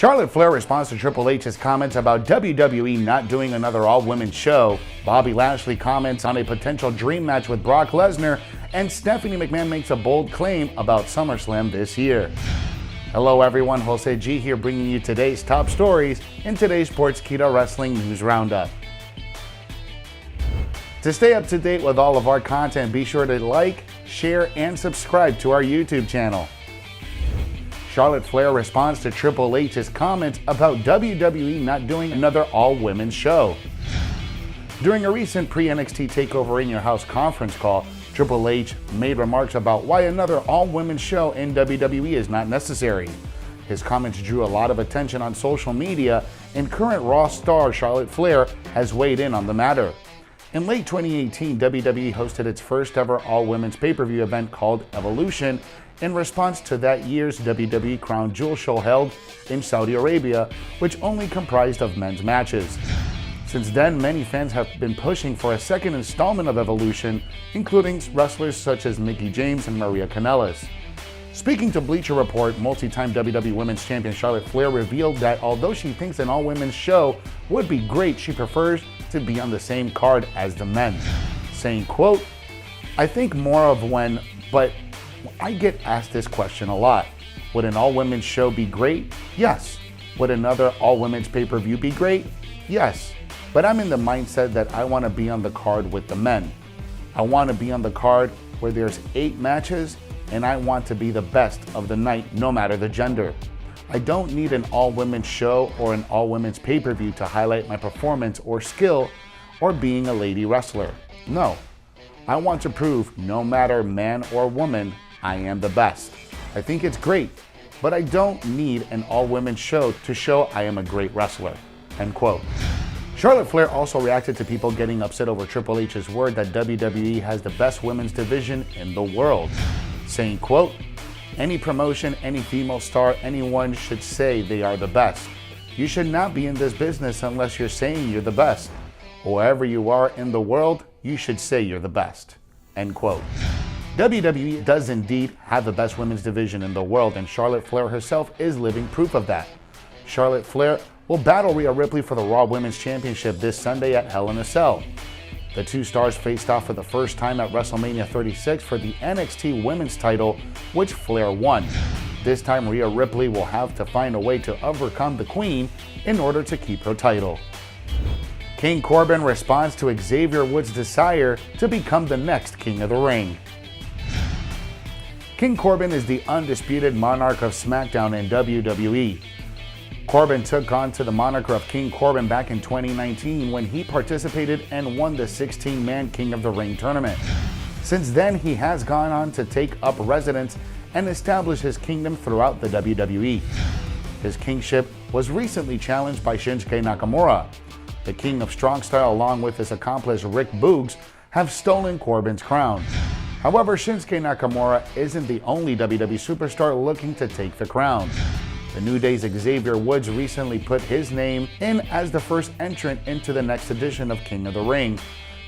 Charlotte Flair responds to Triple H's comments about WWE not doing another all-women show. Bobby Lashley comments on a potential dream match with Brock Lesnar, and Stephanie McMahon makes a bold claim about SummerSlam this year. Hello everyone, Jose G here bringing you today's top stories in today's Sportskeeda Wrestling News Roundup. To stay up to date with all of our content, be sure to like, share, and subscribe to our YouTube channel. Charlotte Flair responds to Triple H's comments about WWE not doing another all-women's show. During a recent pre-NXT TakeOver In Your House conference call, Triple H made remarks about why another all-women's show in WWE is not necessary. His comments drew a lot of attention on social media, and current Raw star Charlotte Flair has weighed in on the matter. In late 2018, WWE hosted its first ever all-women's pay-per-view event called Evolution in response to that year's WWE Crown Jewel show held in Saudi Arabia, which only comprised of men's matches. Since then, many fans have been pushing for a second installment of Evolution, including wrestlers such as Mickie James and Maria Kanellis. Speaking to Bleacher Report, multi-time WWE Women's Champion Charlotte Flair revealed that although she thinks an all-women's show would be great, she prefers to be on the same card as the men, saying, quote, "I think more of when, but I get asked this question a lot. Would an all-women's show be great? Yes. Would another all-women's pay-per-view be great? Yes. But I'm in the mindset that I want to be on the card with the men. I want to be on the card where there's 8 matches, and I want to be the best of the night, no matter the gender. I don't need an all-women's show or an all-women's pay-per-view to highlight my performance or skill or being a lady wrestler. No. I want to prove, no matter man or woman, I am the best. I think it's great, but I don't need an all-women's show to show I am a great wrestler." End quote. Charlotte Flair also reacted to people getting upset over Triple H's word that WWE has the best women's division in the world, saying, quote, "Any promotion, any female star, anyone should say they are the best. You should not be in this business unless you're saying you're the best. Wherever you are in the world, you should say you're the best." End quote. WWE does indeed have the best women's division in the world, and Charlotte Flair herself is living proof of that. Charlotte Flair will battle Rhea Ripley for the Raw Women's Championship this Sunday at Hell in a Cell. The two stars faced off for the first time at WrestleMania 36 for the NXT Women's title, which Flair won. This time, Rhea Ripley will have to find a way to overcome the Queen in order to keep her title. King Corbin responds to Xavier Woods' desire to become the next King of the Ring. King Corbin is the undisputed monarch of SmackDown in WWE. Corbin took on to the moniker of King Corbin back in 2019 when he participated and won the 16-man King of the Ring tournament. Since then, he has gone on to take up residence and establish his kingdom throughout the WWE. His kingship was recently challenged by Shinsuke Nakamura. The King of Strong Style, along with his accomplice Rick Boogs, have stolen Corbin's crown. However, Shinsuke Nakamura isn't the only WWE superstar looking to take the crown. The New Day's Xavier Woods recently put his name in as the first entrant into the next edition of King of the Ring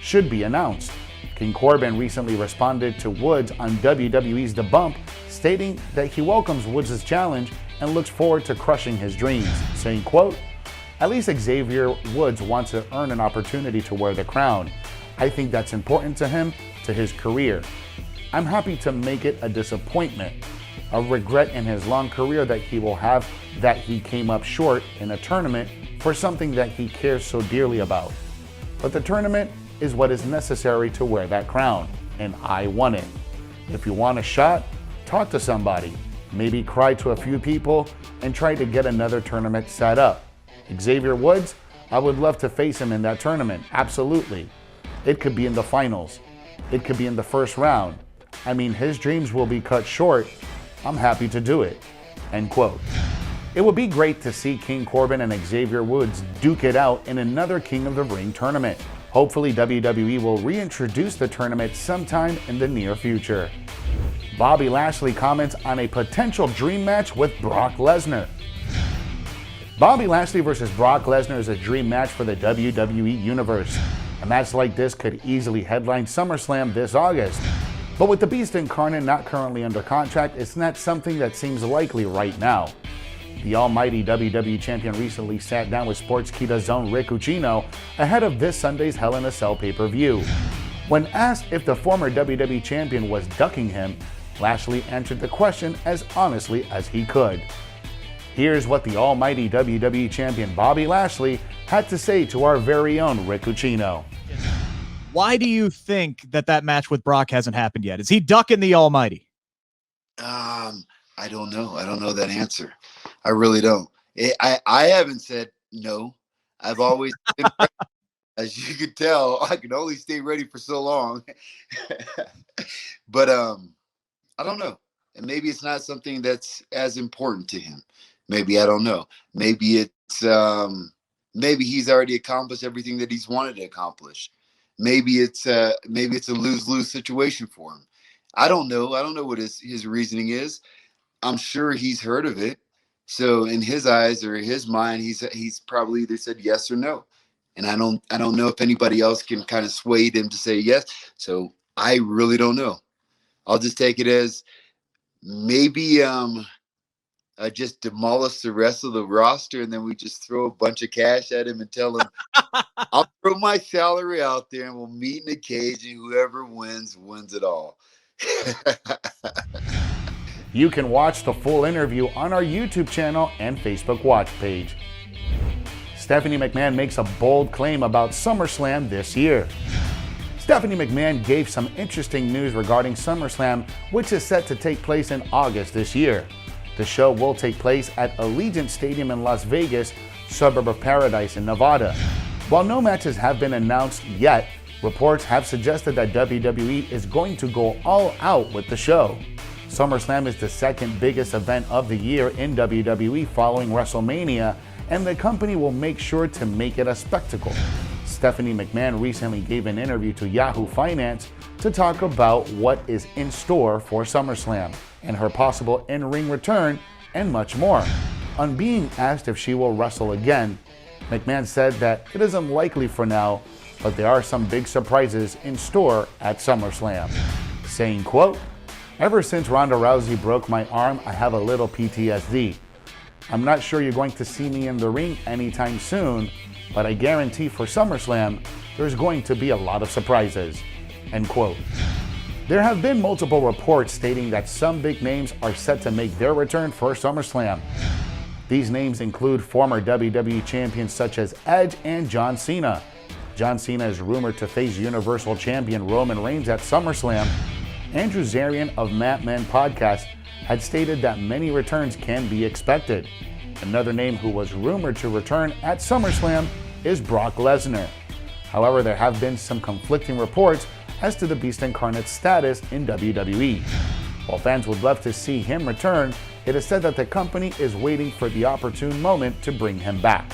should be announced. King Corbin recently responded to Woods on WWE's The Bump, stating that he welcomes Woods' challenge and looks forward to crushing his dreams, saying, quote, "At least Xavier Woods wants to earn an opportunity to wear the crown. I think that's important to him, to his career. I'm happy to make it a disappointment, a regret in his long career that he will have that he came up short in a tournament for something that he cares so dearly about. But the tournament is what is necessary to wear that crown, and I won it. If you want a shot, talk to somebody, maybe cry to a few people, and try to get another tournament set up. Xavier Woods, I would love to face him in that tournament, absolutely. It could be in the finals. It could be in the first round. I mean, his dreams will be cut short. I'm happy to do it." End quote. It would be great to see King Corbin and Xavier Woods duke it out in another King of the Ring tournament. Hopefully, WWE will reintroduce the tournament sometime in the near future. Bobby Lashley comments on a potential dream match with Brock Lesnar. Bobby Lashley versus Brock Lesnar is a dream match for the WWE Universe. A match like this could easily headline SummerSlam this August. But with the Beast Incarnate not currently under contract, it's not something that seems likely right now. The almighty WWE Champion recently sat down with Sportskeeda's own Rick Ucchino ahead of this Sunday's Hell in a Cell pay-per-view. When asked if the former WWE Champion was ducking him, Lashley answered the question as honestly as he could. Here's what the almighty WWE Champion Bobby Lashley had to say to our very own Rick Ucchino. Why do you think that match with Brock hasn't happened yet? Is he ducking the almighty? I don't know. I don't know that answer. I really don't. I haven't said no. I've always been ready. As you can tell, I can only stay ready for so long. But I don't know. And maybe it's not something that's as important to him. Maybe, I don't know. Maybe it's maybe he's already accomplished everything that he's wanted to accomplish. Maybe it's a lose-lose situation for him. I don't know. I don't know what his reasoning is. I'm sure he's heard of it. So in his eyes or his mind, he's probably either said yes or no. And I don't know if anybody else can kind of sway him to say yes. So I really don't know. I'll just take it as maybe I just demolish the rest of the roster and then we just throw a bunch of cash at him and tell him I'll throw my salary out there and we'll meet in a cage and whoever wins it all. You can watch the full interview on our YouTube channel and Facebook watch page. Stephanie McMahon makes a bold claim about SummerSlam this year. Stephanie McMahon gave some interesting news regarding SummerSlam, which is set to take place in August this year. The show will take place at Allegiant Stadium in Las Vegas, suburb of Paradise in Nevada. While no matches have been announced yet, reports have suggested that WWE is going to go all out with the show. SummerSlam is the second biggest event of the year in WWE following WrestleMania, and the company will make sure to make it a spectacle. Stephanie McMahon recently gave an interview to Yahoo Finance to talk about what is in store for SummerSlam and her possible in-ring return and much more. On being asked if she will wrestle again, McMahon said that it is unlikely for now, but there are some big surprises in store at SummerSlam, saying, quote, "Ever since Ronda Rousey broke my arm, I have a little PTSD. I'm not sure you're going to see me in the ring anytime soon, but I guarantee for SummerSlam, there's going to be a lot of surprises," end quote. There have been multiple reports stating that some big names are set to make their return for SummerSlam. These names include former WWE champions such as Edge and John Cena. John Cena is rumored to face Universal Champion Roman Reigns at SummerSlam. Andrew Zarian of Mat Men Podcast had stated that many returns can be expected. Another name who was rumored to return at SummerSlam is Brock Lesnar. However, there have been some conflicting reports as to the Beast Incarnate's status in WWE. While fans would love to see him return, it is said that the company is waiting for the opportune moment to bring him back.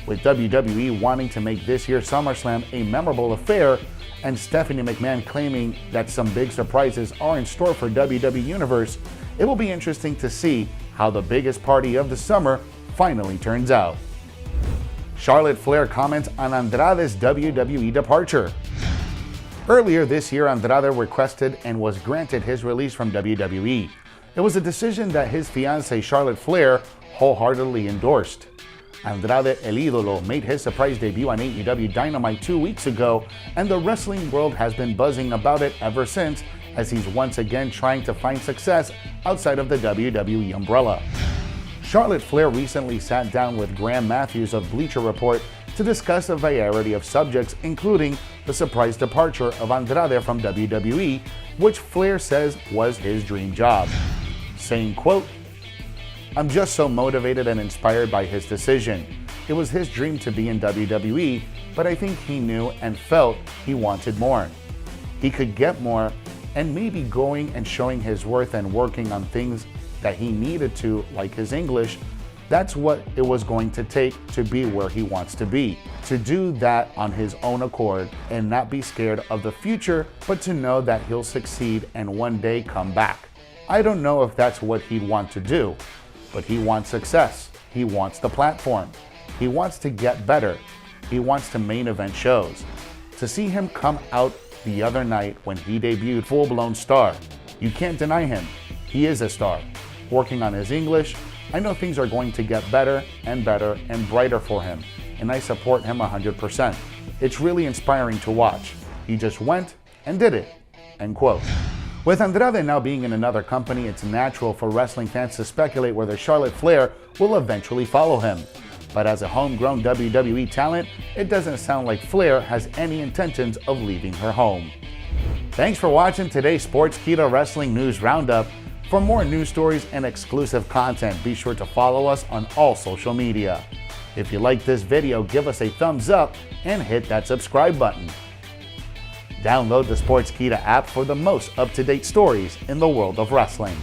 With WWE wanting to make this year's SummerSlam a memorable affair, and Stephanie McMahon claiming that some big surprises are in store for WWE Universe, it will be interesting to see how the biggest party of the summer finally turns out. Charlotte Flair comments on Andrade's WWE departure. Earlier this year, Andrade requested and was granted his release from WWE. It was a decision that his fiancée Charlotte Flair wholeheartedly endorsed. Andrade El Idolo made his surprise debut on AEW Dynamite 2 weeks ago, and the wrestling world has been buzzing about it ever since, as he's once again trying to find success outside of the WWE umbrella. Charlotte Flair recently sat down with Graham Matthews of Bleacher Report to discuss a variety of subjects, including the surprise departure of Andrade from WWE, which Flair says was his dream job, saying, quote, "I'm just so motivated and inspired by his decision. It was his dream to be in WWE, but I think he knew and felt he wanted more. He could get more, and maybe going and showing his worth and working on things that he needed to, like his English. That's what it was going to take to be where he wants to be. To do that on his own accord and not be scared of the future, but to know that he'll succeed and one day come back. I don't know if that's what he'd want to do, but he wants success. He wants the platform. He wants to get better. He wants to main event shows. To see him come out the other night when he debuted full-blown star, you can't deny him. He is a star, working on his English, I know things are going to get better and better and brighter for him, and I support him 100%. It's really inspiring to watch. He just went and did it." End quote. With Andrade now being in another company, it's natural for wrestling fans to speculate whether Charlotte Flair will eventually follow him. But as a homegrown WWE talent, it doesn't sound like Flair has any intentions of leaving her home. Thanks for watching today's Sportskeeda Wrestling News Roundup. For more news stories and exclusive content, be sure to follow us on all social media. If you like this video, give us a thumbs up and hit that subscribe button. Download the Sportskeeda app for the most up-to-date stories in the world of wrestling.